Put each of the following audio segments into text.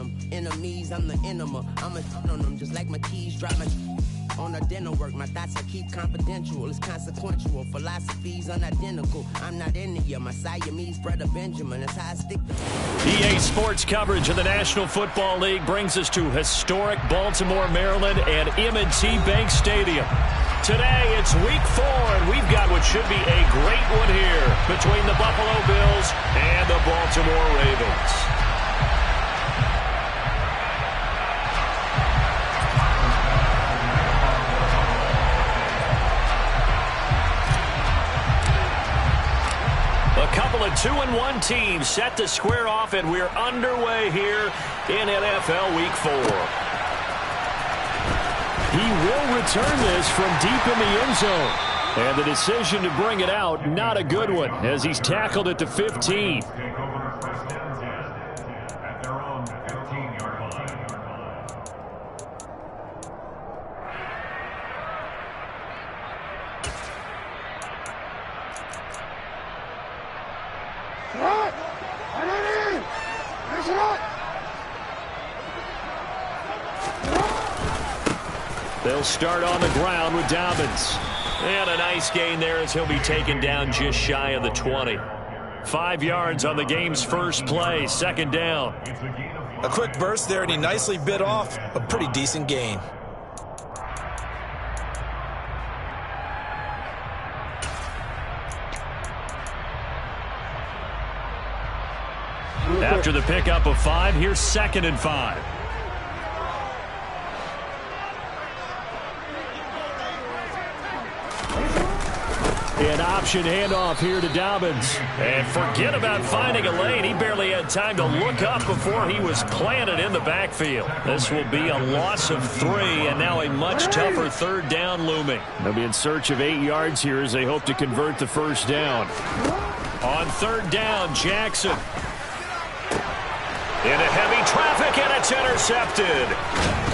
venom. Enemies, I'm the enema. I'm a on them just like my keys drop my on a dental work. My thoughts I keep confidential. It's consequential. Philosophies unidentical. I'm not in it yet. My Siamese brother Benjamin. That's how I stick to EA Sports coverage of the National Football League brings us to historic Baltimore, Maryland and M&T Bank Stadium. Today, it's week 4, and we've got what should be a great one here between the Buffalo Bills and the Baltimore Ravens. A couple of 2-1 teams set to square off, and we're underway here in NFL Week 4. He will return this from deep in the end zone. And the decision to bring it out, not a good one, as he's tackled at the 15. They'll start on the ground with Dobbins. And a nice gain there as he'll be taken down just shy of the 20. 5 yards on the game's first play, second down. A quick burst there, and he nicely bit off a pretty decent gain. After the pickup of 5, here's 2nd and 5. An option handoff here to Dobbins. And forget about finding a lane. He barely had time to look up before he was planted in the backfield. This will be a loss of 3, and now a much tougher third down looming. They'll be in search of 8 yards here as they hope to convert the first down. On third down, Jackson. Into heavy traffic, and it's intercepted.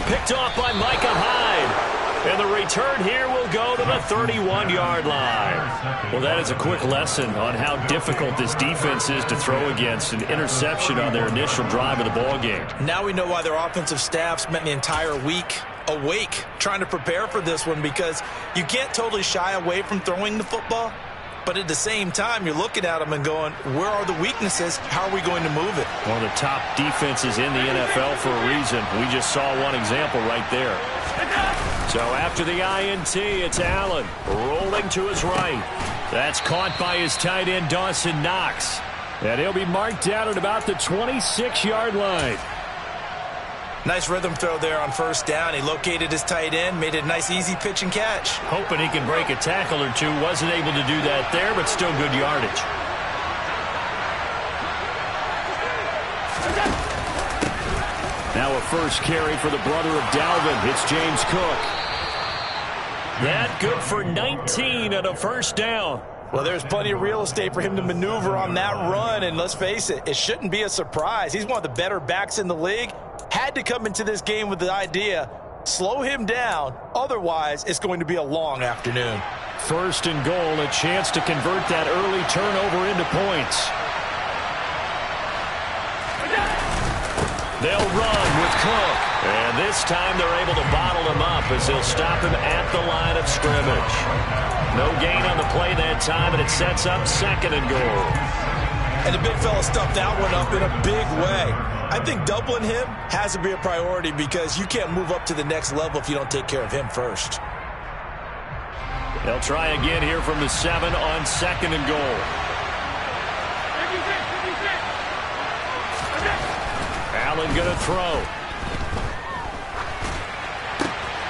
Picked off by Micah Hyde. And the return here will go to the 31-yard line. Well, that is a quick lesson on how difficult this defense is to throw against. An interception on their initial drive of the ballgame. Now we know why their offensive staff spent the entire week awake trying to prepare for this one, because you can't totally shy away from throwing the football. But at the same time, you're looking at them and going, where are the weaknesses? How are we going to move it? One of the top defenses in the NFL for a reason. We just saw one example right there. So after the INT, it's Allen rolling to his right. That's caught by his tight end, Dawson Knox. And he'll be marked down at about the 26-yard line. Nice rhythm throw there on first down. He located his tight end, made it a nice easy pitch and catch. Hoping he can break a tackle or two. Wasn't able to do that there, but still good yardage. Now a first carry for the brother of Dalvin. It's James Cook. That good for 19 and a first down. Well, there's plenty of real estate for him to maneuver on that run, and let's face it, it shouldn't be a surprise. He's one of the better backs in the league. Had to come into this game with the idea, slow him down, otherwise it's going to be a long afternoon. First and goal, a chance to convert that early turnover into points. They'll run with Cook. And this time they're able to bottle him up as they'll stop him at the line of scrimmage. No gain on the play that time, and it sets up 2nd and goal. And the big fella stuffed that one up in a big way. I think doubling him has to be a priority, because you can't move up to the next level if you don't take care of him first. They'll try again here from the 7 on 2nd and goal. Allen going to throw.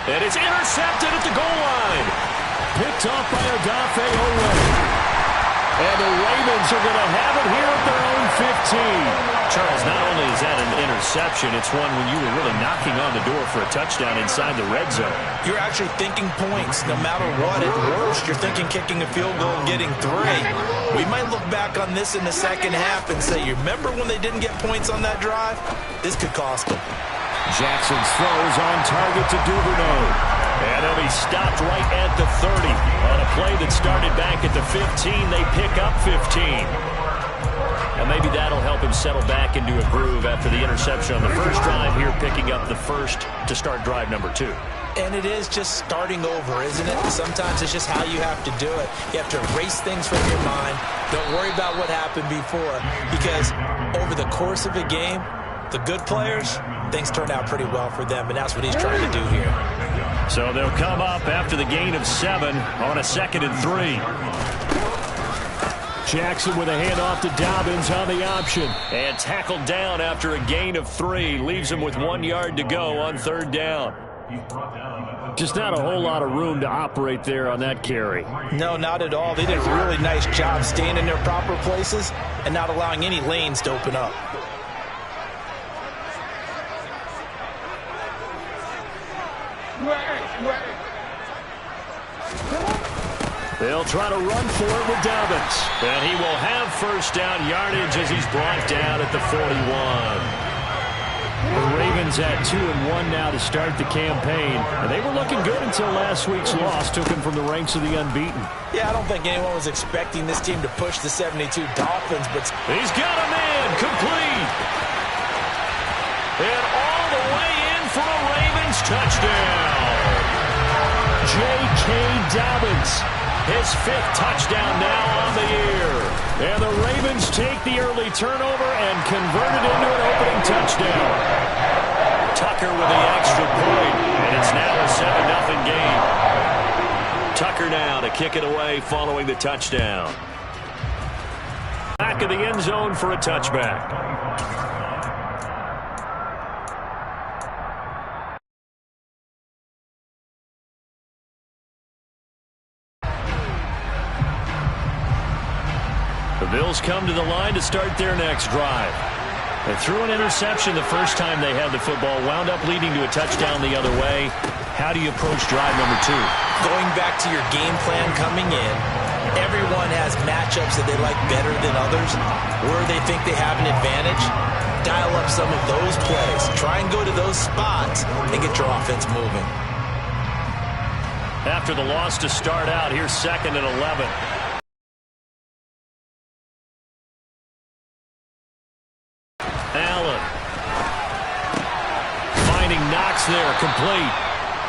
And it's intercepted at the goal line. Picked off by Odafe Oweh. And the Ravens are going to have it here at their own 15. Charles, not only is that an interception, it's one when you were really knocking on the door for a touchdown inside the red zone. You're actually thinking points no matter what. At worst, you're thinking kicking a field goal and getting 3. We might look back on this in the second half and say, you remember when they didn't get points on that drive? This could cost them. Jackson's throws on target to Duvernay. And he'll be stopped right at the 30. On a play that started back at the 15, they pick up 15. And maybe that'll help him settle back into a groove after the interception on the first drive here, picking up the first to start drive number 2. And it is just starting over, isn't it? Sometimes it's just how you have to do it. You have to erase things from your mind. Don't worry about what happened before, because over the course of a game, the good players, things turn out pretty well for them, and that's what he's trying to do here. So they'll come up after the gain of 7 on a 2nd and 3. Jackson with a handoff to Dobbins on the option. And tackled down after a gain of 3. Leaves him with 1 yard to go on 3rd down. Just not a whole lot of room to operate there on that carry. No, not at all. They did a really nice job staying in their proper places and not allowing any lanes to open up. They'll try to run for it with Dobbins. And he will have first down yardage as he's brought down at the 41. The Ravens at 2-1 now to start the campaign. And they were looking good until last week's loss took them from the ranks of the unbeaten. Yeah, I don't think anyone was expecting this team to push the 72 Dolphins, but he's got a man complete. And all the way in for a Ravens touchdown. J.K. Dobbins, his 5th touchdown now on the year. And the Ravens take the early turnover and convert it into an opening touchdown. Tucker with the extra point, and it's now a 7-0 game. Tucker now to kick it away following the touchdown. Back of the end zone for a touchback. The Bills come to the line to start their next drive. They threw an interception the first time they had the football, wound up leading to a touchdown the other way. How do you approach drive number 2? Going back to your game plan coming in, everyone has matchups that they like better than others, where they think they have an advantage. Dial up some of those plays. Try and go to those spots and get your offense moving. After the loss to start out, here's 2nd and 11. Allen. Finding Knox there, complete.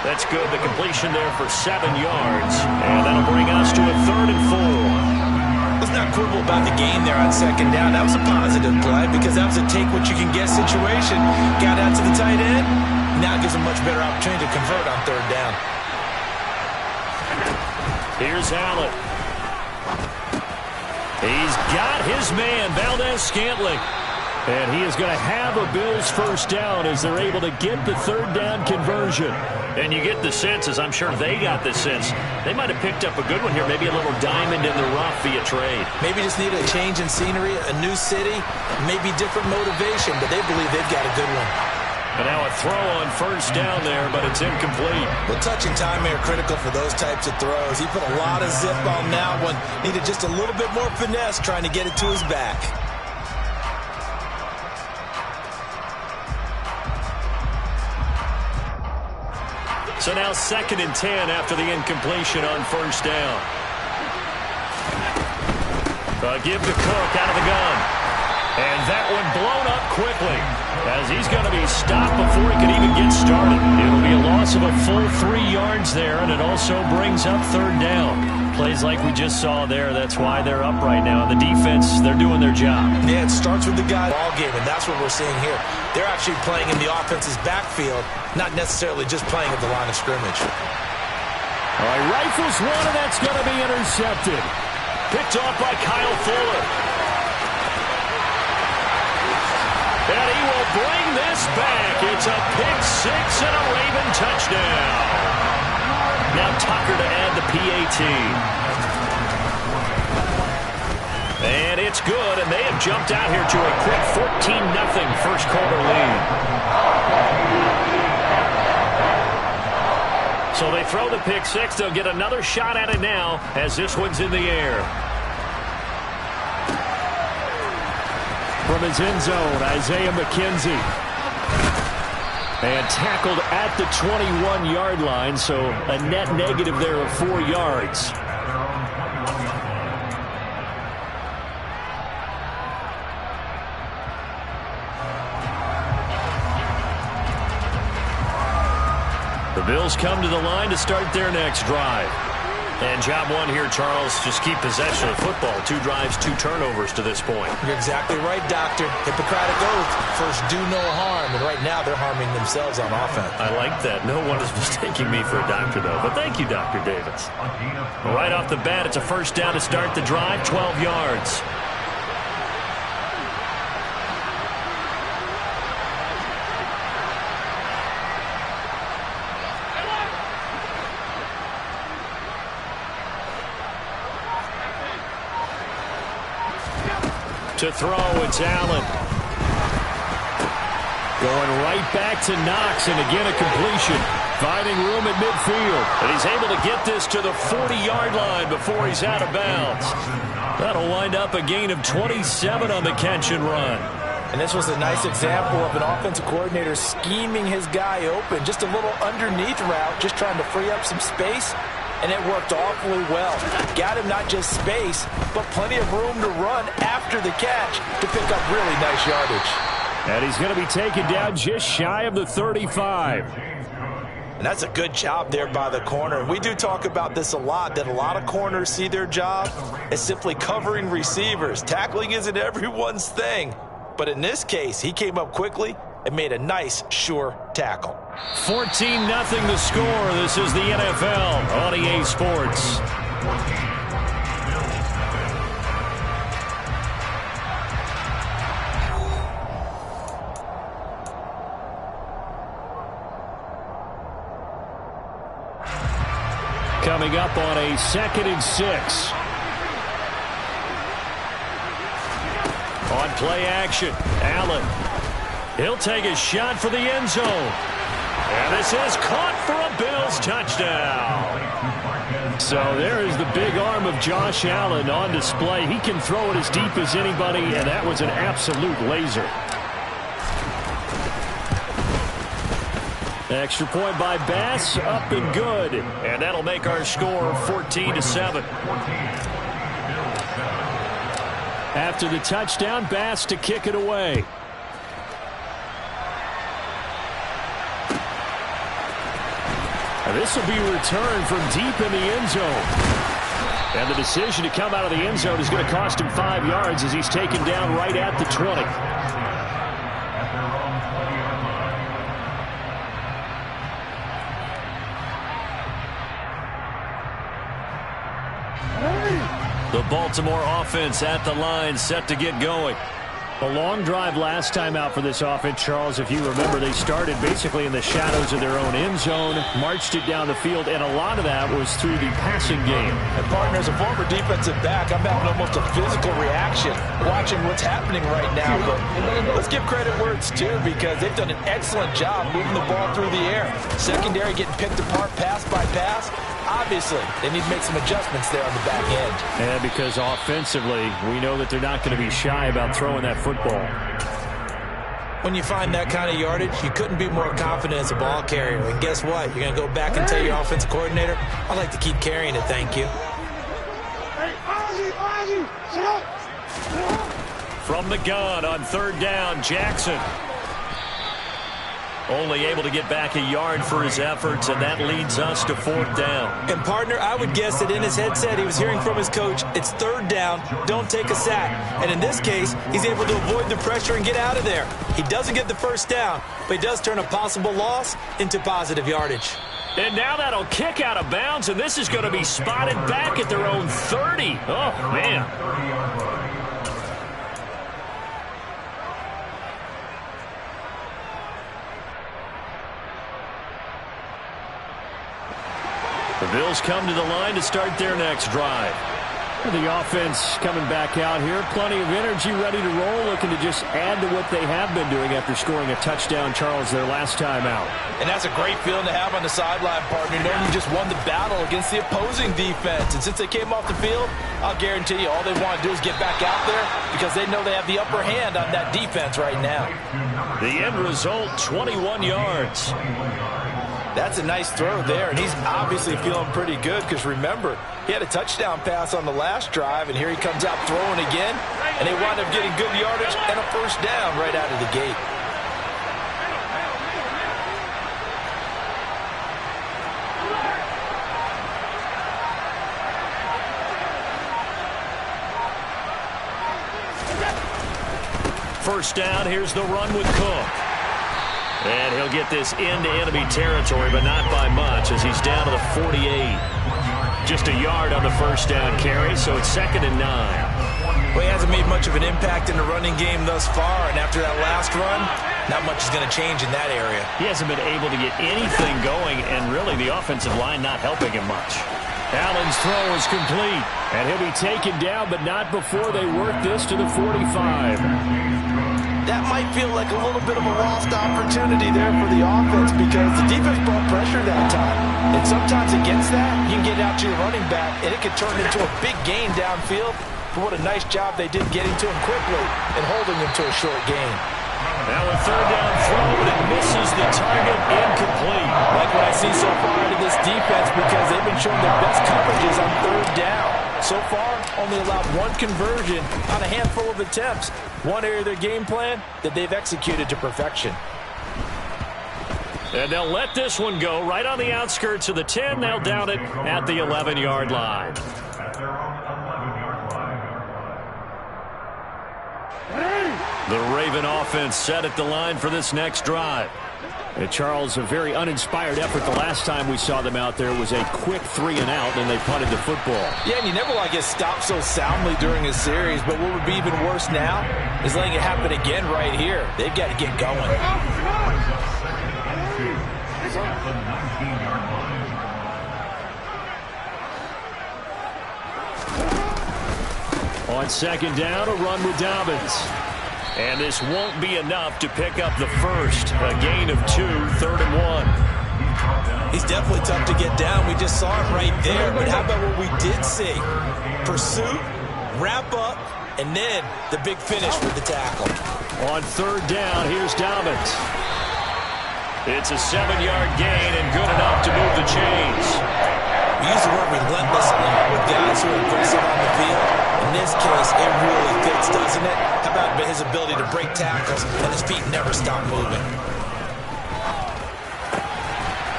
That's good. The completion there for 7 yards. And that'll bring us to a 3rd and 4. Let's not quibble about the game there on 2nd down. That was a positive play because that was a take-what-you-can-get situation. Got out to the tight end. Now gives a much better opportunity to convert on 3rd down. Here's Allen. He's got his man, Valdez-Scantling. And he is going to have a Bills first down as they're able to get the 3rd down conversion. And you get the sense, as I'm sure they got the sense, they might have picked up a good one here, maybe a little diamond in the rough via trade. Maybe just need a change in scenery, a new city, maybe different motivation, but they believe they've got a good one. And now a throw on first down there, but it's incomplete. Well, touch and time are critical for those types of throws. He put a lot of zip on that one. Needed just a little bit more finesse trying to get it to his back. So now 2nd and 10 after the incompletion on first down. Give to Cook out of the gun. And that one blown up quickly as he's going to be stopped before he can even get started. It'll be a loss of a full 3 yards there, and it also brings up 3rd down. Plays like we just saw there. That's why they're up right now. The defense, they're doing their job. Yeah, it starts with the guy ball game, and that's what we're seeing here. They're actually playing in the offense's backfield, not necessarily just playing at the line of scrimmage. All right, rifles one, and that's going to be intercepted. Picked off by Kyle Fuller. And he will bring this back. It's a pick 6 and a Raven touchdown. Now Tucker to add the PAT. And it's good, and they have jumped out here to a quick 14-0 first quarter lead. So they throw the pick 6. They'll get another shot at it now as this one's in the air. From his end zone, Isaiah McKenzie. And tackled at the 21-yard line, so a net negative there of 4 yards. The Bills come to the line to start their next drive. And job one here, Charles, just keep possession of the football. 2 drives, 2 turnovers to this point. You're exactly right, Doctor. Hippocratic oath. First, do no harm. And right now, they're harming themselves on offense. I like that. No one is mistaking me for a doctor, though. But thank you, Dr. Davis. Right off the bat, it's a first down to start the drive, 12 yards. To throw, it's Allen. Going right back to Knox, and again a completion. Finding room at midfield. And he's able to get this to the 40-yard line before he's out of bounds. That'll wind up a gain of 27 on the catch and run. And this was a nice example of an offensive coordinator scheming his guy open. Just a little underneath route, just trying to free up some space. And it worked awfully well. Got him not just space, but plenty of room to run after the catch to pick up really nice yardage. And he's going to be taken down just shy of the 35. And that's a good job there by the corner. And we do talk about this a lot, that a lot of corners see their job as simply covering receivers. Tackling isn't everyone's thing. But in this case, he came up quickly and made a nice, sure tackle. 14-0 the score. This is the NFL on EA Sports. Coming up on a 2nd and 6. On play action, Allen. He'll take a shot for the end zone. And this is caught for a Bills touchdown. So there is the big arm of Josh Allen on display. He can throw it as deep as anybody, and that was an absolute laser. Extra point by Bass, up and good. And that'll make our score 14-7. After the touchdown, Bass to kick it away. And this will be returned from deep in the end zone. And the decision to come out of the end zone is going to cost him 5 yards as he's taken down right at the 20. The Baltimore offense at the line, set to get going. A long drive last time out for this offense, Charles. If you remember, they started basically in the shadows of their own end zone, marched it down the field, and a lot of that was through the passing game. And, partner, as a former defensive back, I'm having almost a physical reaction watching what's happening right now. But let's give credit where it's due, because they've done an excellent job moving the ball through the air. Secondary getting picked apart pass by pass. Obviously, they need to make some adjustments there on the back end. And because offensively, we know that they're not going to be shy about throwing that football. When you find that kind of yardage, you couldn't be more confident as a ball carrier. And guess what? You're going to go back and tell your offensive coordinator, I'd like to keep carrying it, thank you. From the gun on 3rd down, Jackson. Only able to get back a yard for his efforts, and that leads us to 4th down. And, partner, I would guess that in his headset he was hearing from his coach, it's 3rd down, don't take a sack. And in this case, he's able to avoid the pressure and get out of there. He doesn't get the 1st down, but he does turn a possible loss into positive yardage. And now that'll kick out of bounds, and this is going to be spotted back at their own 30. Oh, man. The Bills come to the line to start their next drive. The offense coming back out here. Plenty of energy, ready to roll, looking to just add to what they have been doing after scoring a touchdown, Charles, their last time out. And that's a great feeling to have on the sideline, partner, knowing you just won the battle against the opposing defense. And since they came off the field, I'll guarantee you all they want to do is get back out there because they know they have the upper hand on that defense right now. The end result, 21 yards. That's a nice throw there, and he's obviously feeling pretty good because, remember, he had a touchdown pass on the last drive, and here he comes out throwing again, and they wind up getting good yardage and a 1st down right out of the gate. first down. Here's the run with Cook. And he'll get this into enemy territory, but not by much as he's down to the 48. Just a yard on the first down carry, so it's 2nd and 9. Well, he hasn't made much of an impact in the running game thus far, and after that last run, not much is going to change in that area. He hasn't been able to get anything going, and really the offensive line not helping him much. Allen's throw is complete, and he'll be taken down, but not before they work this to the 45. That might feel like a little bit of a lost opportunity there for the offense because the defense brought pressure that time. And sometimes against that, you can get out to your running back, and it can turn into a big gain downfield. But what a nice job they did getting to him quickly and holding him to a short gain. Now a third down throw, but it misses the target, incomplete. Like what I see so far out of this defense because they've been showing their best coverages on third down. So far, only allowed one conversion on a handful of attempts. One area of their game plan that they've executed to perfection. And they'll let this one go right on the outskirts of the 10. They'll down it at the 11-yard line. The Raven offense set at the line for this next drive. And Charles, a very uninspired effort. The last time we saw them out there was a quick 3-and-out, and they punted the football. Yeah, and you never want to get stopped so soundly during a series, but what would be even worse now is letting it happen again right here. They've got to get going. On 2nd down, a run with Dobbins. And this won't be enough to pick up the first. A gain of 2, 3rd and 1. He's definitely tough to get down. We just saw it right there. But how about what we did see? Pursuit, wrap up, and then the big finish with the tackle. On 3rd down, here's Dobbins. It's a 7-yard gain and good enough to move the chains. We use the word relentless a lot with guys who are aggressive on the field. In this case, it really fits, doesn't it? How about his ability to break tackles and his feet never stop moving?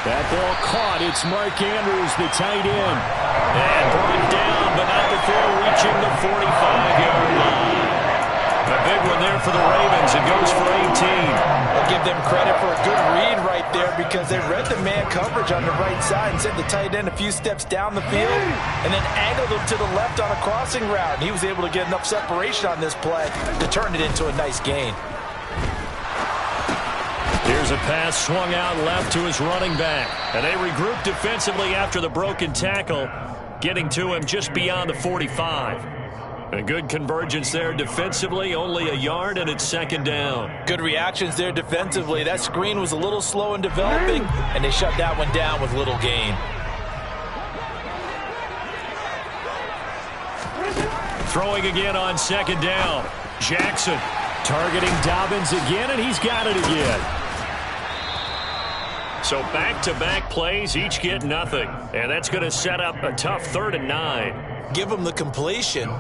That ball caught. It's Mark Andrews, the tight end. And brought down, but not before reaching the 45-yard line. A big one there for the Ravens. It goes for 18. I'll give them credit for a good read right there because they read the man coverage on the right side and sent the tight end a few steps down the field and then angled him to the left on a crossing route. And he was able to get enough separation on this play to turn it into a nice gain. Here's a pass swung out left to his running back. And they regroup defensively after the broken tackle, getting to him just beyond the 45. A good convergence there defensively, only a yard, and it's 2nd down. Good reactions there defensively. That screen was a little slow in developing, and they shut that one down with little gain. Throwing again on 2nd down. Jackson targeting Dobbins again, and he's got it again. So back-to-back plays, each get nothing. And that's going to set up a tough 3rd and 9. Give them the completion.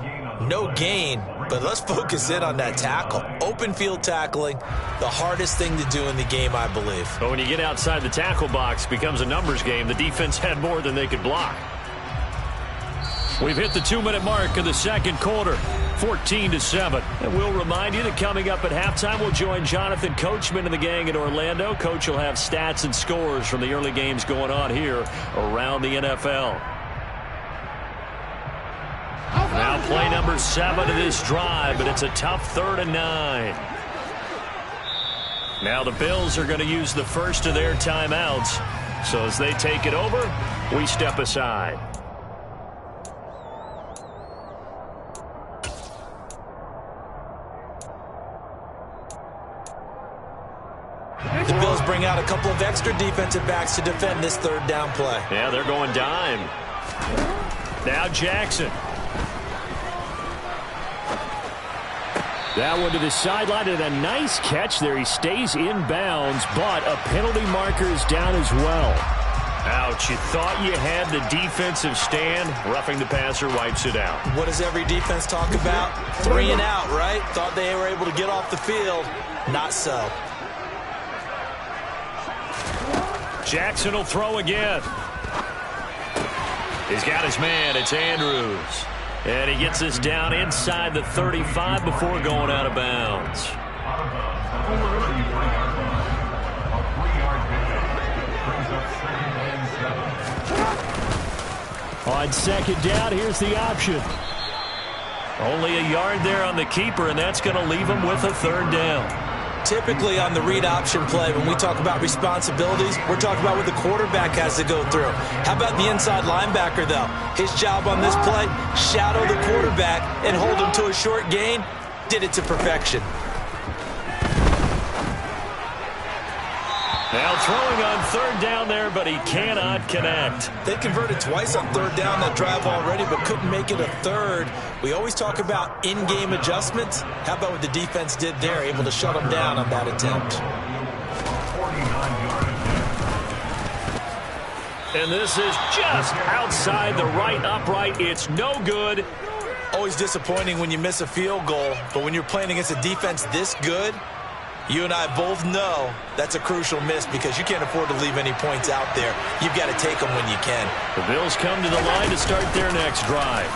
No gain, but let's focus in on that tackle. Open field tackling, the hardest thing to do in the game, I believe. But when you get outside the tackle box, it becomes a numbers game. The defense had more than they could block. We've hit the 2-minute mark of the 2nd quarter, 14-7. And we'll remind you that coming up at halftime, we'll join Jonathan Coachman and the gang in Orlando. Coach will have stats and scores from the early games going on here around the NFL. Now play number 7 of this drive, but it's a tough 3rd and 9. Now the Bills are going to use the first of their timeouts. So as they take it over, we step aside. The Bills bring out a couple of extra defensive backs to defend this 3rd down play. Yeah, they're going dime. Now Jackson. That one to the sideline, and a nice catch there. He stays in bounds, but a penalty marker is down as well. Ouch, you thought you had the defensive stand. Roughing the passer wipes it out. What does every defense talk about? 3 and out, right? Thought they were able to get off the field. Not so. Jackson will throw again. He's got his man. It's Andrews. And he gets us down inside the 35 before going out of bounds. On second down, here's the option. Only a yard there on the keeper, and that's going to leave him with a third down. Typically on the read option play, when we talk about responsibilities, we're talking about what the quarterback has to go through. How about the inside linebacker, though? His job on this play, shadow the quarterback and hold him to a short gain. Did it to perfection. Now throwing on third down there, but he cannot connect. They converted twice on third down that drive already, but couldn't make it a third. We always talk about in-game adjustments. How about what the defense did there, able to shut them down on that attempt? And this is just outside the right upright. It's no good. Always disappointing when you miss a field goal, but when you're playing against a defense this good, you and I both know that's a crucial miss because you can't afford to leave any points out there. You've got to take them when you can. The Bills come to the line to start their next drive.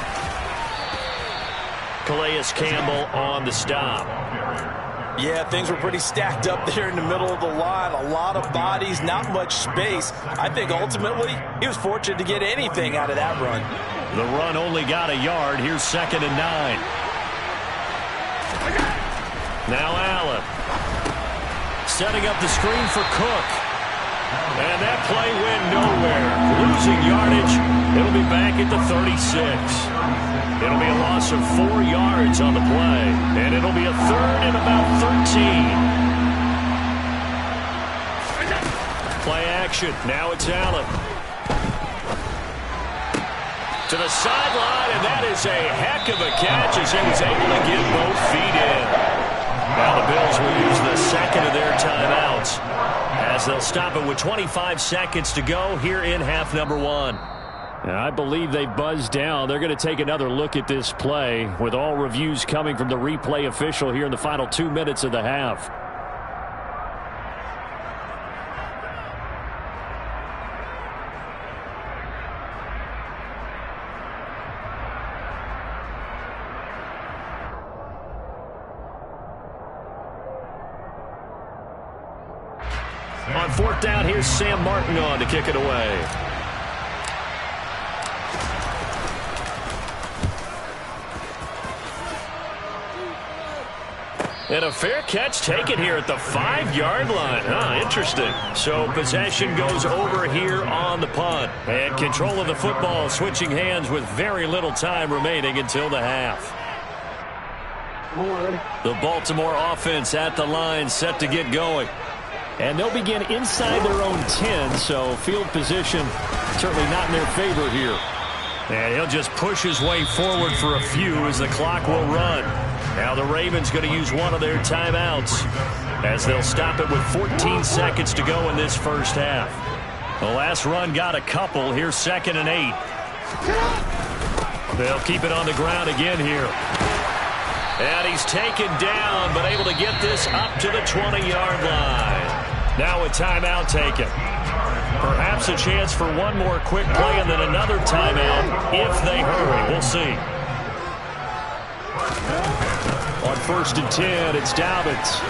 Calais Campbell on the stop. Yeah, things were pretty stacked up there in the middle of the line. A lot of bodies, not much space. I think ultimately he was fortunate to get anything out of that run. The run only got a yard. Here's 2nd and 9. Now Allen. Setting up the screen for Cook. And that play went nowhere. Losing yardage. It'll be back at the 36. It'll be a loss of 4 yards on the play. And it'll be a third and about 13. Play action. Now it's Allen. To the sideline, and that is a heck of a catch as he was able to get both feet in. Now the Bills will use the second of their timeouts as they'll stop it with 25 seconds to go here in half number 1. And I believe they buzzed down. They're going to take another look at this play with all reviews coming from the replay official here in the final 2 minutes of the half. On 4th down, here's Sam Martin on to kick it away. And a fair catch taken here at the 5-yard line. Interesting. So possession goes over here on the punt. And control of the football switching hands with very little time remaining until the half. The Baltimore offense at the line set to get going. And they'll begin inside their own 10, so field position certainly not in their favor here. And he'll just push his way forward for a few as the clock will run. Now the Ravens going to use one of their timeouts as they'll stop it with 14 seconds to go in this first half. The last run got a couple. Here's 2nd and 8. They'll keep it on the ground again here. And he's taken down, but able to get this up to the 20-yard line. Now a timeout taken. Perhaps a chance for one more quick play and then another timeout if they hurry. We'll see. On 1st and 10, it's Dobbins.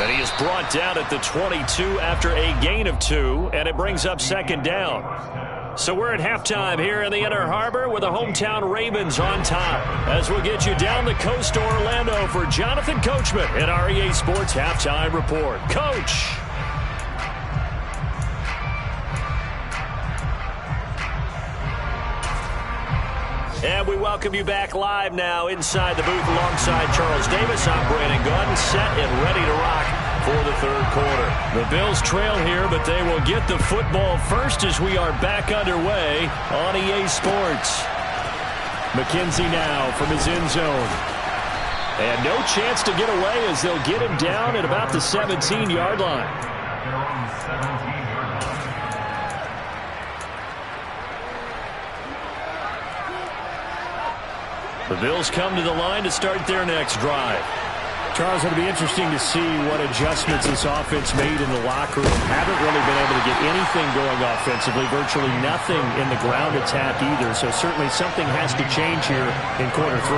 And he is brought down at the 22 after a gain of 2, and it brings up 2nd down. So we're at halftime here in the Inner Harbor with the hometown Ravens on top. As we'll get you down the coast to Orlando for Jonathan Coachman in our EA Sports Halftime Report. Coach! And we welcome you back live now inside the booth alongside Charles Davis. I'm Brandon Gunn, set and ready to rock for the 3rd quarter. The Bills trail here, but they will get the football first as we are back underway on EA Sports. McKenzie now from his end zone. And no chance to get away as they'll get him down at about the 17-yard line. The Bills come to the line to start their next drive. Charles, it'll be interesting to see what adjustments this offense made in the locker room. Haven't really been able to get anything going offensively, virtually nothing in the ground attack either. So certainly something has to change here in quarter 3.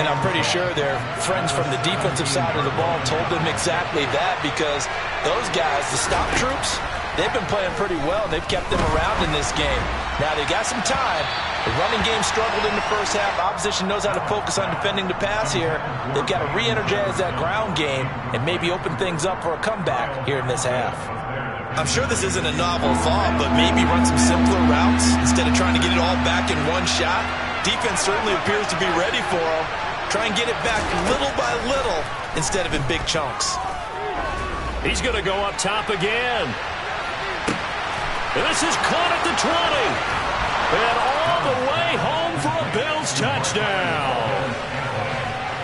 And I'm pretty sure their friends from the defensive side of the ball told them exactly that, because those guys, the stop troops, they've been playing pretty well. They've kept them around in this game. Now they got some time. The running game struggled in the first half. Opposition knows how to focus on defending the pass here. They've got to re-energize that ground game and maybe open things up for a comeback here in this half. I'm sure this isn't a novel thought, but maybe run some simpler routes instead of trying to get it all back in one shot. Defense certainly appears to be ready for them. Try and get it back little by little instead of in big chunks. He's going to go up top again. And this is caught at the 20. And all the way home for a Bills touchdown.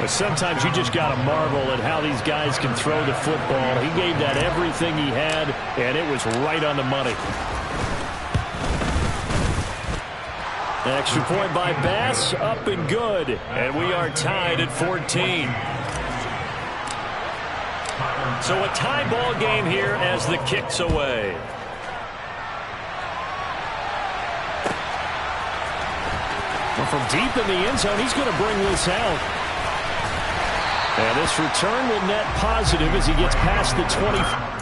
But sometimes you just got to marvel at how these guys can throw the football. He gave that everything he had, and it was right on the money. An extra point by Bass, up and good. And we are tied at 14. So a tie ball game here as the kick's away. From deep in the end zone, he's going to bring this out. And this return will net positive as he gets past the 20.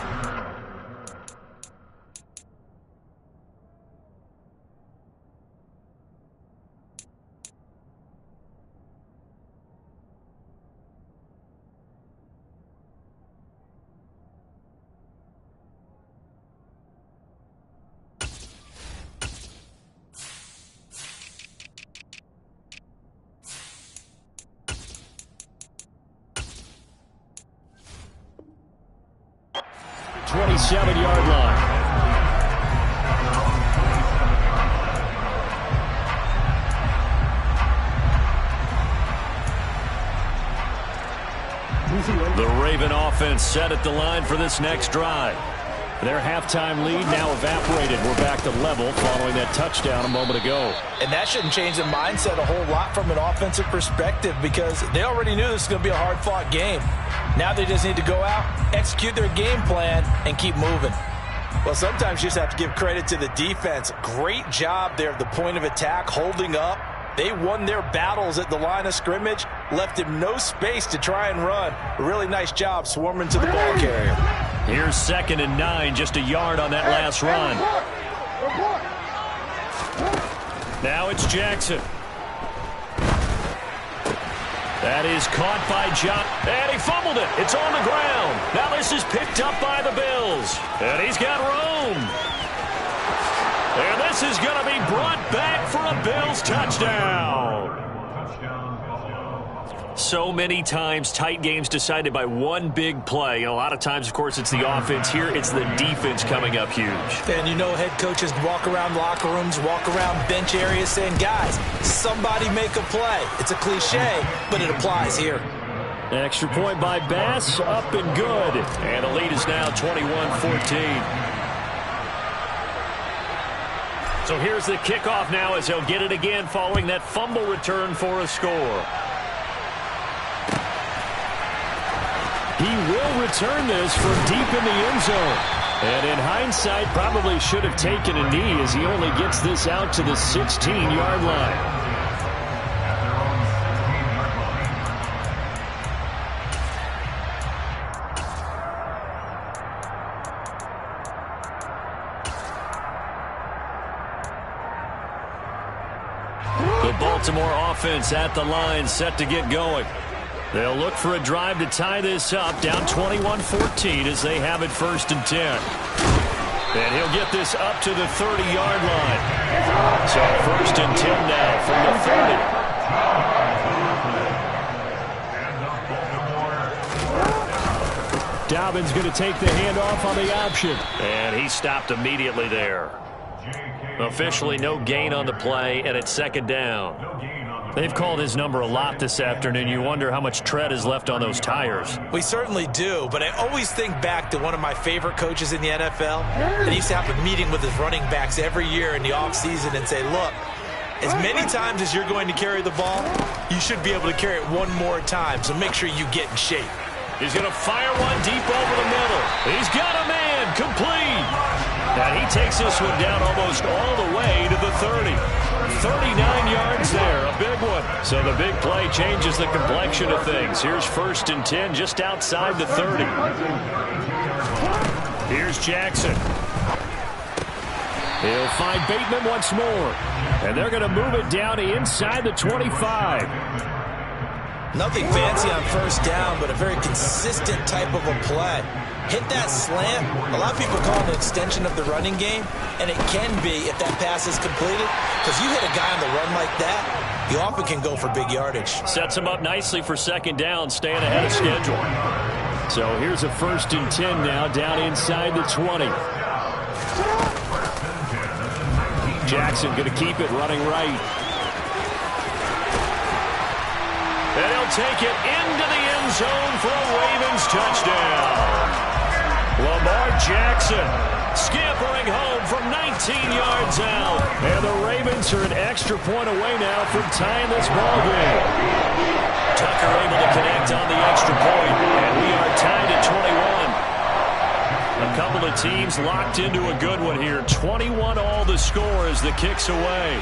Yard line. The Raven offense set at the line for this next drive. Their halftime lead now evaporated. We're back to level following that touchdown a moment ago. And that shouldn't change the mindset a whole lot from an offensive perspective, because they already knew this was going to be a hard-fought game. Now they just need to go out, execute their game plan, and keep moving. Well, sometimes you just have to give credit to the defense. Great job there at the point of attack, holding up. They won their battles at the line of scrimmage, left him no space to try and run. A really nice job swarming to the ball carrier. Here's 2nd and 9, just a yard on that last run. Now it's Jackson. That is caught by John, and he fumbled it. It's on the ground. Now this is picked up by the Bills, and he's got room. And this is going to be brought back for a Bills touchdown. So many times, tight games decided by one big play. And a lot of times, of course, it's the offense. Here, it's the defense coming up huge. And you know, head coaches walk around locker rooms, walk around bench areas saying, guys, somebody make a play. It's a cliche, but it applies here. An extra point by Bass, up and good. And the lead is now 21-14. So here's the kickoff now as he'll get it again following that fumble return for a score. He will return this from deep in the end zone. And in hindsight, probably should have taken a knee as he only gets this out to the 16-yard line. The Baltimore offense at the line, set to get going. They'll look for a drive to tie this up, down 21-14 as they have it 1st and 10. And he'll get this up to the 30-yard line. So 1st and 10 now from the 30. Dobbins going to take the handoff on the option. And he stopped immediately there. Officially no gain on the play, and it's 2nd down. They've called his number a lot this afternoon. You wonder how much tread is left on those tires. We certainly do, but I always think back to one of my favorite coaches in the NFL. And he used to have a meeting with his running backs every year in the offseason and say, look, as many times as you're going to carry the ball, you should be able to carry it one more time, so make sure you get in shape. He's going to fire one deep over the middle. He's got a man, complete. And he takes this one down almost all the way to the 30. 39 yards there, a big one. So the big play changes the complexion of things. Here's 1st and 10 just outside the 30. Here's Jackson. He'll find Bateman once more. And they're going to move it down to inside the 25. Nothing fancy on 1st down, but a very consistent type of a play. Hit that slant. A lot of people call it an extension of the running game, and it can be if that pass is completed, because you hit a guy on the run like that, you often can go for big yardage. Sets him up nicely for 2nd down, staying ahead of schedule. So here's a 1st and 10 now, down inside the 20. Jackson going to keep it running right. And he'll take it into the end zone for a Ravens touchdown. Lamar Jackson scampering home from 19 yards out. And the Ravens are an extra point away now from tying this ball game. Tucker able to connect on the extra point, and we are tied at 21. A couple of teams locked into a good one here. 21 all the score as the kick's away.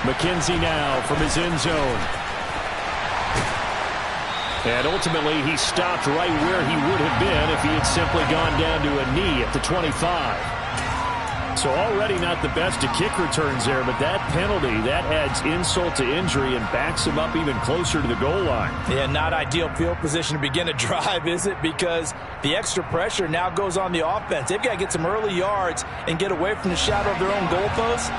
McKenzie now from his end zone. And ultimately, he stopped right where he would have been if he had simply gone down to a knee at the 25. So already not the best of kick returns there, but that penalty, that adds insult to injury and backs him up even closer to the goal line. Yeah, not ideal field position to begin a drive, is it? Because the extra pressure now goes on the offense. They've got to get some early yards and get away from the shadow of their own goalposts.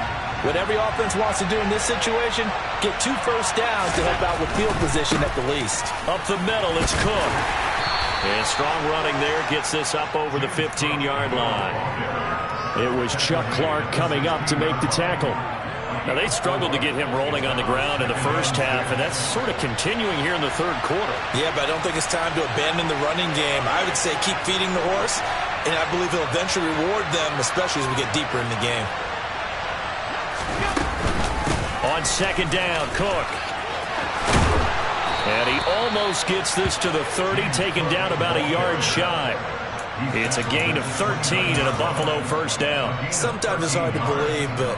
What every offense wants to do in this situation, get 2 first downs to help out with field position at the least. Up the middle, it's Cook. And strong running there gets this up over the 15-yard line. It was Chuck Clark coming up to make the tackle. Now, they struggled to get him rolling on the ground in the first half, and that's sort of continuing here in the 3rd quarter. Yeah, but I don't think it's time to abandon the running game. I would say keep feeding the horse, and I believe he'll eventually reward them, especially as we get deeper in the game. On 2nd down, Cook. And he almost gets this to the 30, taken down about a yard shy. It's a gain of 13 and a Buffalo 1st down. Sometimes it's hard to believe, but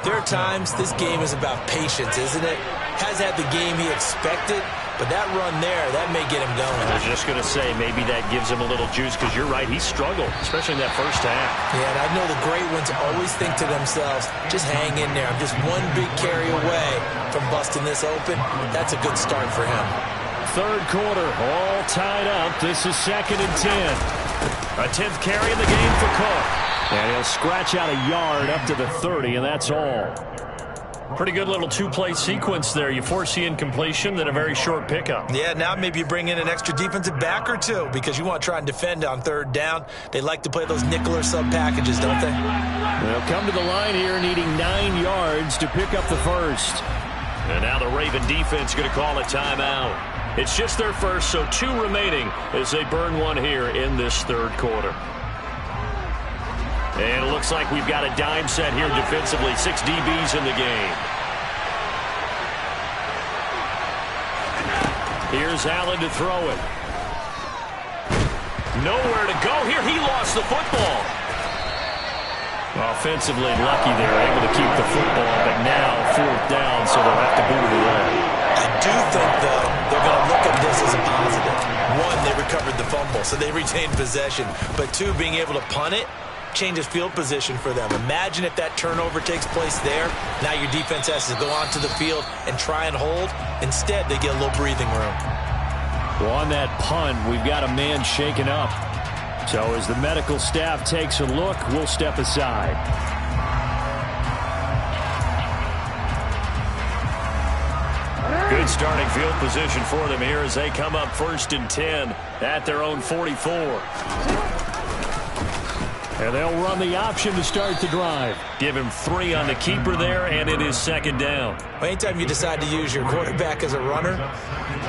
there are times this game is about patience, isn't it? Has had the game he expected, but that run there, that may get him going. I was just going to say, maybe that gives him a little juice, because you're right, he struggled, especially in that first half. Yeah, and I know the great ones always think to themselves, just hang in there. I'm just one big carry away from busting this open. That's a good start for him. 3rd quarter, all tied up. This is 2nd and 10. A 10th carry in the game for Cook. And he'll scratch out a yard up to the 30, and that's all. Pretty good little 2-play sequence there. You force the incompletion, then a very short pickup. Yeah, now maybe you bring in an extra defensive back or two because you want to try and defend on 3rd down. They like to play those nickel or sub packages, don't they? They'll come to the line here needing 9 yards to pick up the 1st. And now the Raven defense going to call a timeout. It's just their first, so 2 remaining as they burn one here in this 3rd quarter. And it looks like we've got a dime set here defensively. 6 DBs in the game. Here's Allen to throw it. Nowhere to go here. He lost the football. Offensively lucky there, able to keep the football, but now 4th down, so they'll have to boot it away. I do think, though, they're going to look at this as a positive. 1, they recovered the fumble, so they retained possession. But 2, being able to punt it changes field position for them. Imagine if that turnover takes place there. Now your defense has to go onto the field and try and hold. Instead, they get a little breathing room. Well, on that punt, we've got a man shaken up. So as the medical staff takes a look, we'll step aside. Good starting field position for them here as they come up 1st and 10 at their own 44. And they'll run the option to start the drive. Give him 3 on the keeper there, and it is second down. Well, anytime you decide to use your quarterback as a runner,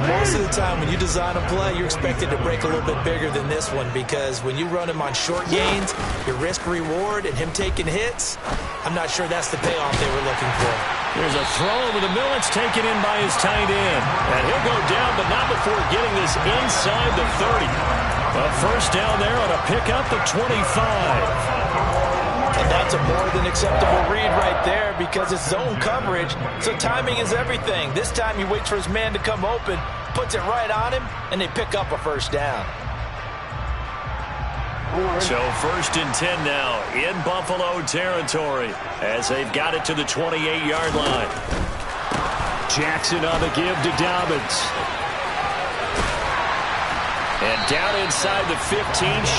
most of the time when you design a play, you're expected to break a little bit bigger than this one, because when you run him on short gains, your risk-reward and him taking hits, I'm not sure that's the payoff they were looking for. There's a throw over the middle. It's taken in by his tight end. And he'll go down, but not before getting this inside the 30. A first down there on a pickup at 25. And that's a more than acceptable read right there, because it's zone coverage, so timing is everything. This time he waits for his man to come open, puts it right on him, and they pick up a first down. So 1st and 10 now in Buffalo territory as they've got it to the 28-yard line. Jackson on the give to Dobbins. And down inside the 15,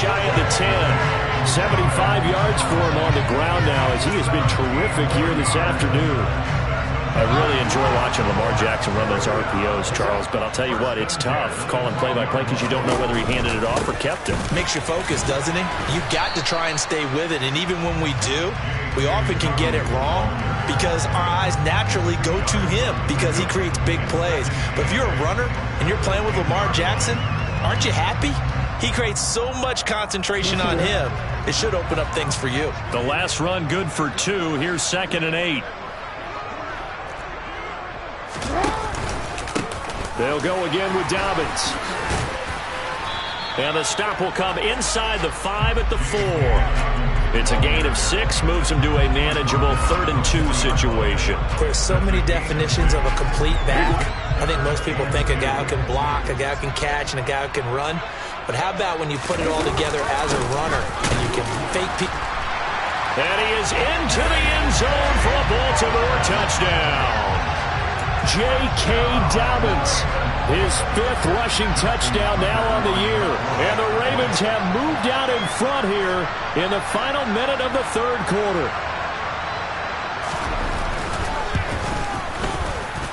shy of the 10. 75 yards for him on the ground now, as he has been terrific here this afternoon. I really enjoy watching Lamar Jackson run those RPOs, Charles, but I'll tell you what, it's tough calling play-by-play because you don't know whether he handed it off or kept it. Makes you focus, doesn't it? You've got to try and stay with it, and even when we do, we often can get it wrong because our eyes naturally go to him because he creates big plays. But if you're a runner and you're playing with Lamar Jackson, aren't you happy? He creates so much concentration on him. It should open up things for you. The last run good for 2. Here's 2nd and 8. They'll go again with Dobbins. And the stop will come inside the 5 at the 4. It's a gain of 6, moves him to a manageable 3rd and 2 situation. There's so many definitions of a complete back. I think most people think a guy who can block, a guy who can catch, and a guy who can run. But how about when you put it all together as a runner and you can fake people? And he is into the end zone for a Baltimore touchdown. J.K. Dobbins, his 5th rushing touchdown now on the year. And the Ravens have moved out in front here in the final minute of the 3rd quarter.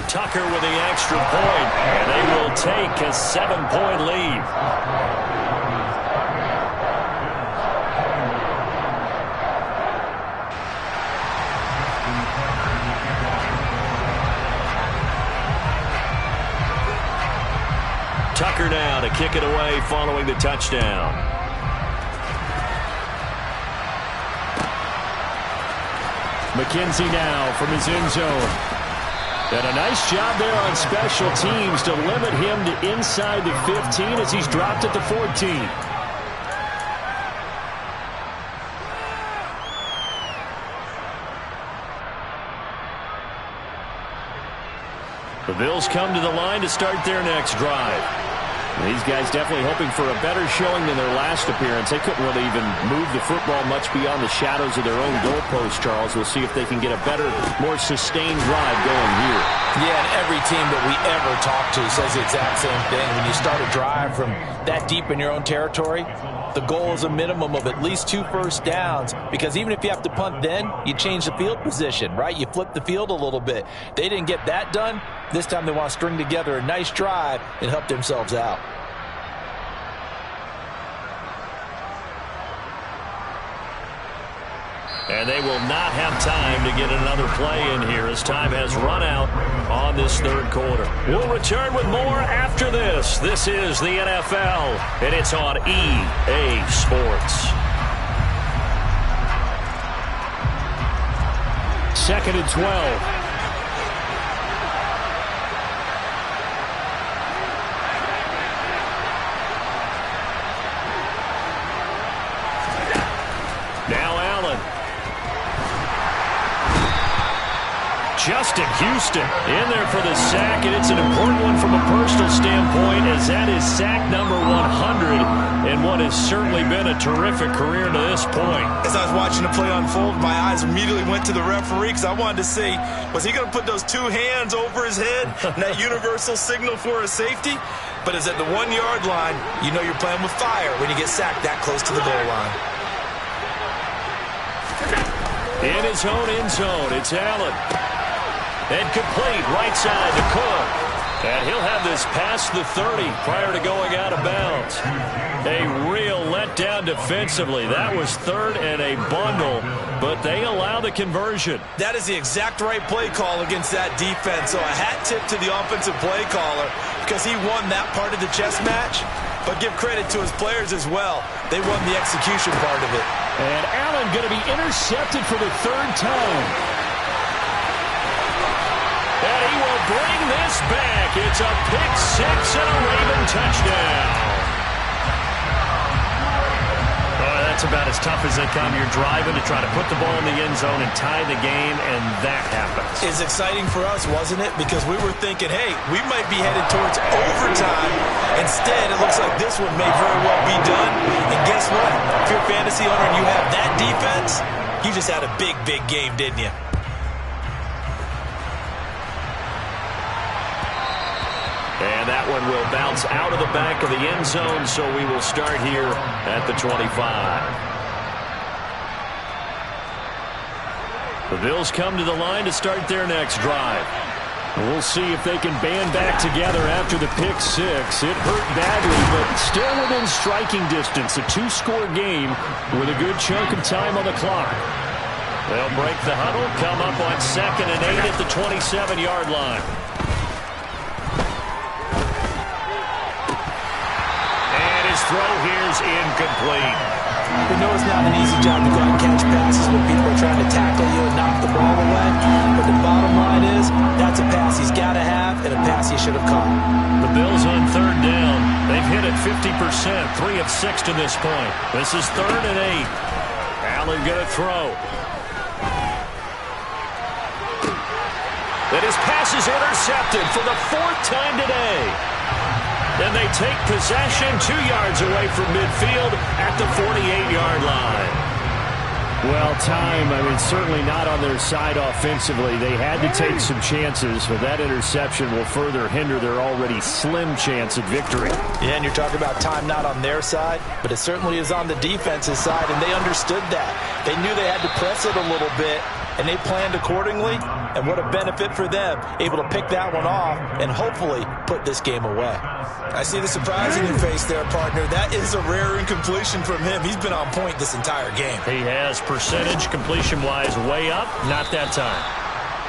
Tucker with the extra point, and they will take a 7-point lead. Tucker now to kick it away following the touchdown. McKenzie now from his end zone. And a nice job there on special teams to limit him to inside the 15 as he's dropped at the 14. The Bills come to the line to start their next drive. These guys definitely hoping for a better showing than their last appearance. They couldn't really even move the football much beyond the shadows of their own goalpost, Charles. We'll see if they can get a better, more sustained drive going here. Yeah, and every team that we ever talk to says the exact same thing. When you start a drive from that deep in your own territory, the goal is a minimum of at least 2 first downs, because even if you have to punt then, you change the field position, right? You flip the field a little bit. They didn't get that done. This time they want to string together a nice drive and help themselves out. And they will not have time to get another play in here as time has run out on this 3rd quarter. We'll return with more after this. This is the NFL, and it's on EA Sports. 2nd and 12. Justin Houston in there for the sack, and it's an important one from a personal standpoint, as that is sack number 100 in what has certainly been a terrific career to this point. As I was watching the play unfold, my eyes immediately went to the referee because I wanted to see, was he going to put those 2 hands over his head and that universal signal for a safety? But it's at the 1-yard line. You know you're playing with fire when you get sacked that close to the goal line. In his own end zone, it's Allen. And complete right side to Cook. And he'll have this past the 30 prior to going out of bounds. A real letdown defensively. That was third and a bundle, but they allow the conversion. That is the exact right play call against that defense. So a hat tip to the offensive play caller because he won that part of the chess match. But give credit to his players as well. They won the execution part of it. And Allen going to be intercepted for the third time. And he will bring this back. It's a pick six and a Raven touchdown. That's about as tough as they come. You're driving to try to put the ball in the end zone and tie the game, and that happens. It's exciting for us, wasn't it? Because we were thinking, hey, we might be headed towards overtime. Instead, it looks like this one may very well be done. And guess what? If you're a fantasy owner and you have that defense, you just had a big, big game, didn't you? And that one will bounce out of the back of the end zone, so we will start here at the 25. The Bills come to the line to start their next drive. We'll see if they can band back together after the pick six. It hurt badly, but still within striking distance. A two-score game with a good chunk of time on the clock. They'll break the huddle, come up on 2nd and 8 at the 27-yard line. Throw here's incomplete. We know it's not an easy job to go out and catch passes when people are trying to tackle you and knock the ball away. But the bottom line is, that's a pass he's got to have and a pass he should have caught. The Bills on third down. They've hit it 50%, 3 of 6 to this point. This is 3rd and 8. Allen going to throw. And his pass is intercepted for the 4th time today. And they take possession 2 yards away from midfield at the 48-yard line. Well, time, certainly not on their side offensively. They had to take some chances, but that interception will further hinder their already slim chance at victory. Yeah, and you're talking about time not on their side, but it certainly is on the defense's side, and they understood that. They knew they had to press it a little bit, and they planned accordingly, and what a benefit for them, able to pick that one off and hopefully put this game away. I see the surprise in your face there, partner. That is a rare incompletion from him. He's been on point this entire game. He has percentage completion-wise way up, not that time.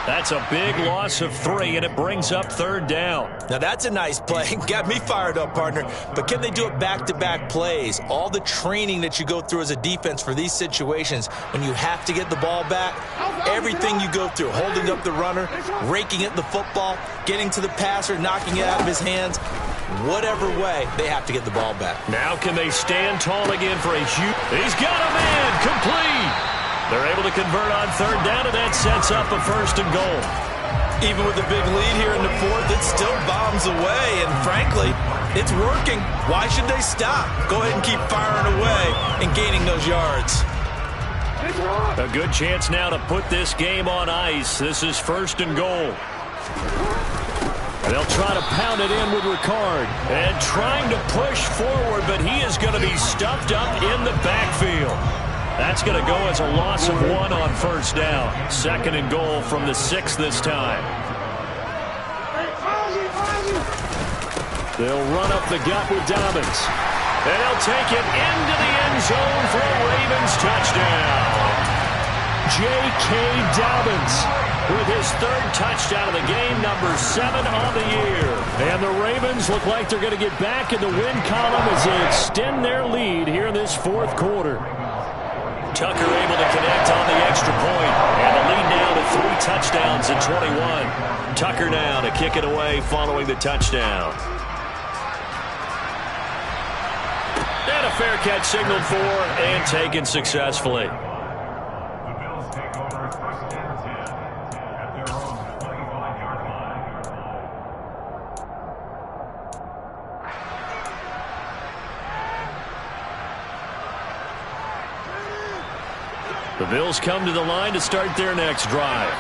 That's a big loss of 3, and it brings up 3rd down. Now, that's a nice play. Got me fired up, partner. But can they do it back-to-back plays? All the training that you go through as a defense for these situations, when you have to get the ball back, everything you go through, holding up the runner, raking at the football, getting to the passer, knocking it out of his hands, whatever way, they have to get the ball back. Now can they stand tall again for a huge... He's got a man, complete! They're able to convert on 3rd down, and that sets up a 1st and goal. Even with a big lead here in the 4th, it still bombs away, and frankly, it's working. Why should they stop? Go ahead and keep firing away and gaining those yards. A good chance now to put this game on ice. This is 1st and goal. They'll try to pound it in with Ricard. And trying to push forward, but he is going to be stuffed up in the backfield. That's going to go as a loss of 1 on 1st down. 2nd and goal from the 6 this time. They'll run up the gut with Dobbins. And they'll take it into the end zone for a Ravens touchdown. J.K. Dobbins with his 3rd touchdown of the game, number 7 on the year. And the Ravens look like they're going to get back in the win column as they extend their lead here in this 4th quarter. Tucker able to connect on the extra point. And the lead now to 3 touchdowns at 21. Tucker now to kick it away following the touchdown. And a fair catch signaled for and taken successfully. The Bills come to the line to start their next drive.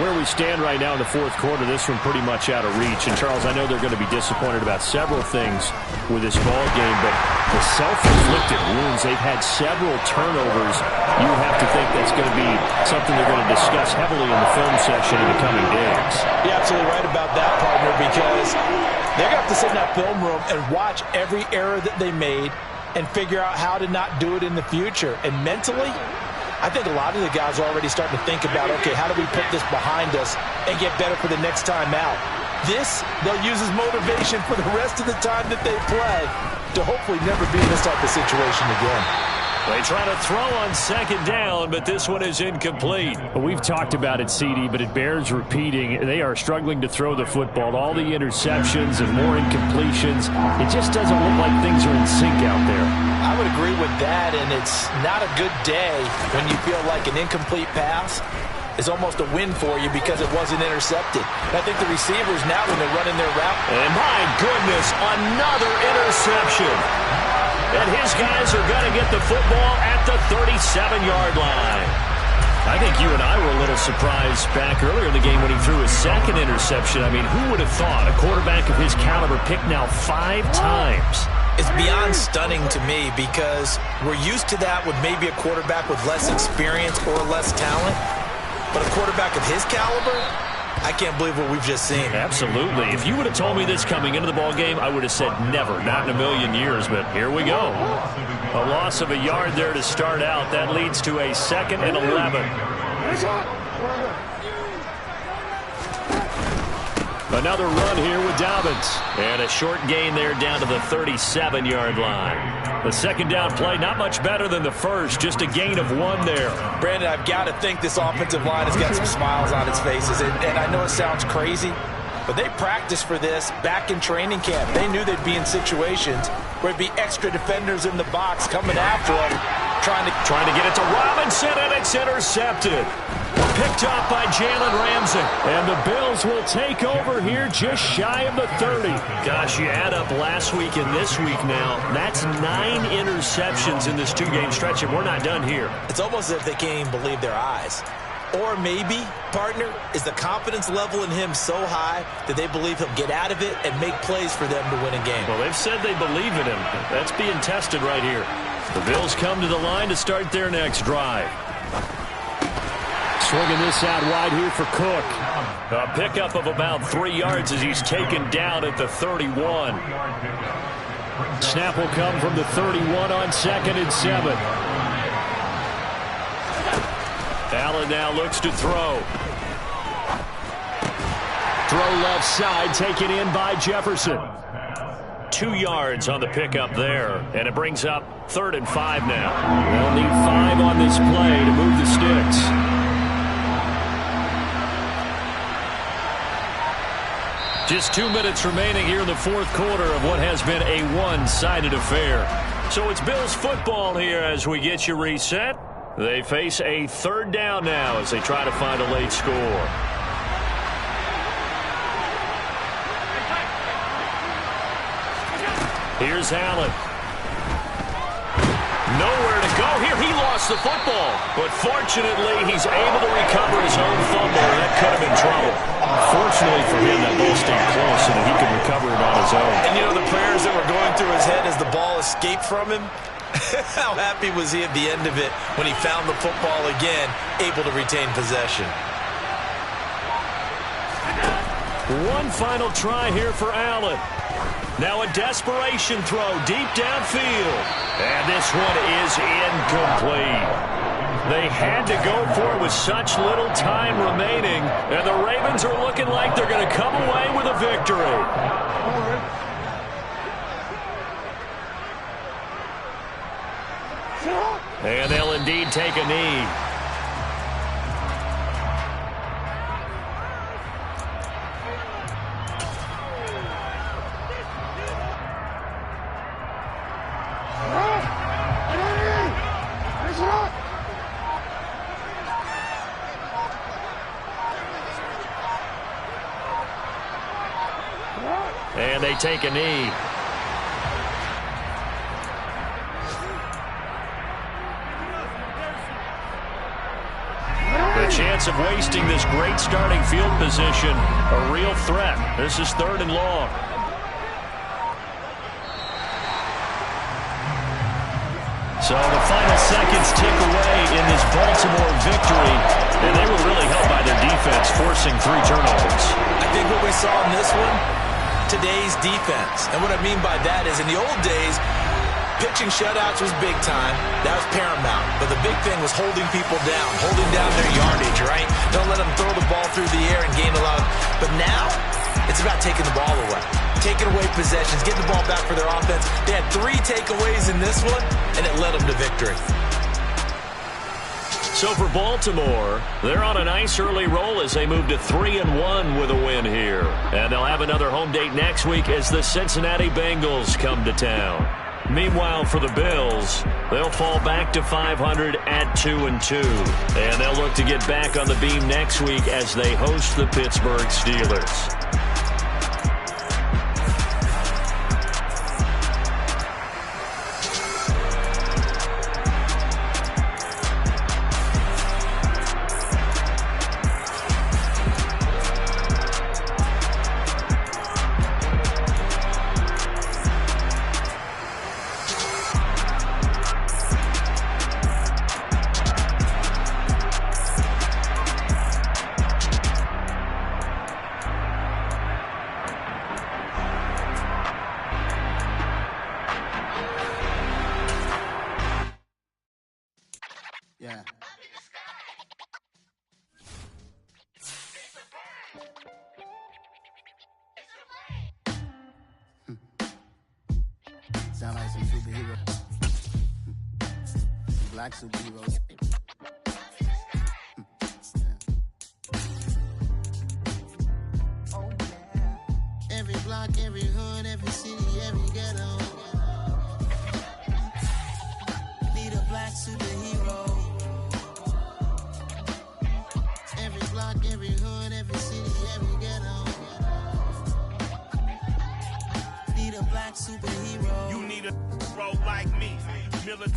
Where we stand right now in the fourth quarter, this one pretty much out of reach. And, Charles, I know they're going to be disappointed about several things with this ball game, but the self-inflicted wounds, they've had several turnovers. You have to think that's going to be something they're going to discuss heavily in the film session in the coming days. You're absolutely right about that, partner, because they're going to have to sit in that film room and watch every error that they made and figure out how to not do it in the future. And mentally, I think a lot of the guys are already starting to think about, okay, how do we put this behind us and get better for the next time out? This, they'll use as motivation for the rest of the time that they play to hopefully never be in this type of situation again. They try to throw on second down, but this one is incomplete. We've talked about it, CD, but it bears repeating. They are struggling to throw the football. All the interceptions and more incompletions. It just doesn't look like things are in sync out there. I would agree with that, and it's not a good day when you feel like an incomplete pass is almost a win for you because it wasn't intercepted. And I think the receivers now, when they're running their route. And my goodness, another interception. And his guys are going to get the football at the 37-yard line. I think you and I were a little surprised back earlier in the game when he threw his second interception. I mean, who would have thought a quarterback of his caliber picked now 5 times? It's beyond stunning to me because we're used to that with maybe a quarterback with less experience or less talent. But a quarterback of his caliber, I can't believe what we've just seen. Absolutely. If you would have told me this coming into the ball game, I would have said never, not in a million years, but here we go. A loss of a yard there to start out. That leads to a 2nd and 11. Another run here with Dobbins. And a short gain there down to the 37-yard line. The second down play, not much better than the first, just a gain of 1 there. Brandon, I've got to think this offensive line has got some smiles on its faces. And I know it sounds crazy, but they practiced for this back in training camp. They knew they'd be in situations where it'd be extra defenders in the box coming after them, trying to get it to Robinson, and it's intercepted. Picked up by Jalen Ramsey. And the Bills will take over here just shy of the 30. Gosh, you add up last week and this week now. That's 9 interceptions in this 2-game stretch, and we're not done here. It's almost as if they can't even believe their eyes. Or maybe, partner, is the confidence level in him so high that they believe he'll get out of it and make plays for them to win a game. Well, they've said they believe in him. That's being tested right here. The Bills come to the line to start their next drive. Swinging this out wide here for Cook. A pickup of about 3 yards as he's taken down at the 31. Snap will come from the 31 on 2nd and 7. Allen now looks to throw. Throw left side, taken in by Jefferson. 2 yards on the pickup there, and it brings up 3rd and 5 now. They'll need 5 on this play to move the sticks. Just 2 minutes remaining here in the fourth quarter of what has been a one-sided affair. So it's Bills football here as we get you reset. They face a 3rd down now as they try to find a late score. Here's Allen. Nowhere to go here. He lost the football. But fortunately, he's able to recover his own fumble. That could have been trouble. Fortunately for him, that ball stayed close so that he could recover it on his own. And you know the prayers that were going through his head as the ball escaped from him? How happy was he at the end of it when he found the football again, able to retain possession? One final try here for Allen. Now a desperation throw deep downfield. And this one is incomplete. They had to go for it with such little time remaining. And the Ravens are looking like they're going to come away with a victory. And they'll indeed take a knee. And they take a knee. The a chance of wasting this great starting field position. A real threat. This is 3rd and long. So the final seconds tick away in this Baltimore victory, and they were really helped by their defense, forcing 3 turnovers. I think what we saw in this one, today's defense. And what I mean by that is in the old days, pitching shutouts was big time. That was paramount. But the big thing was holding people down, holding down their yardage, right? Don't let them throw the ball through the air and gain a lot. But now, it's about taking the ball away. Taking away possessions, getting the ball back for their offense. They had 3 takeaways in this one, and it led them to victory. So for Baltimore, they're on a nice early roll as they move to 3-1 with a win here. And they'll have another home date next week as the Cincinnati Bengals come to town. Meanwhile, for the Bills, they'll fall back to 500 at 2-2. And they'll look to get back on the beam next week as they host the Pittsburgh Steelers. Yeah. Sound like some superheroes. Black superheroes. Oh, yeah. Every block, every hood, every city, every ghetto. Need a black superhero. Every block, every hood, every city, every ghetto. Need a black superhero. You need a bro like me. Military.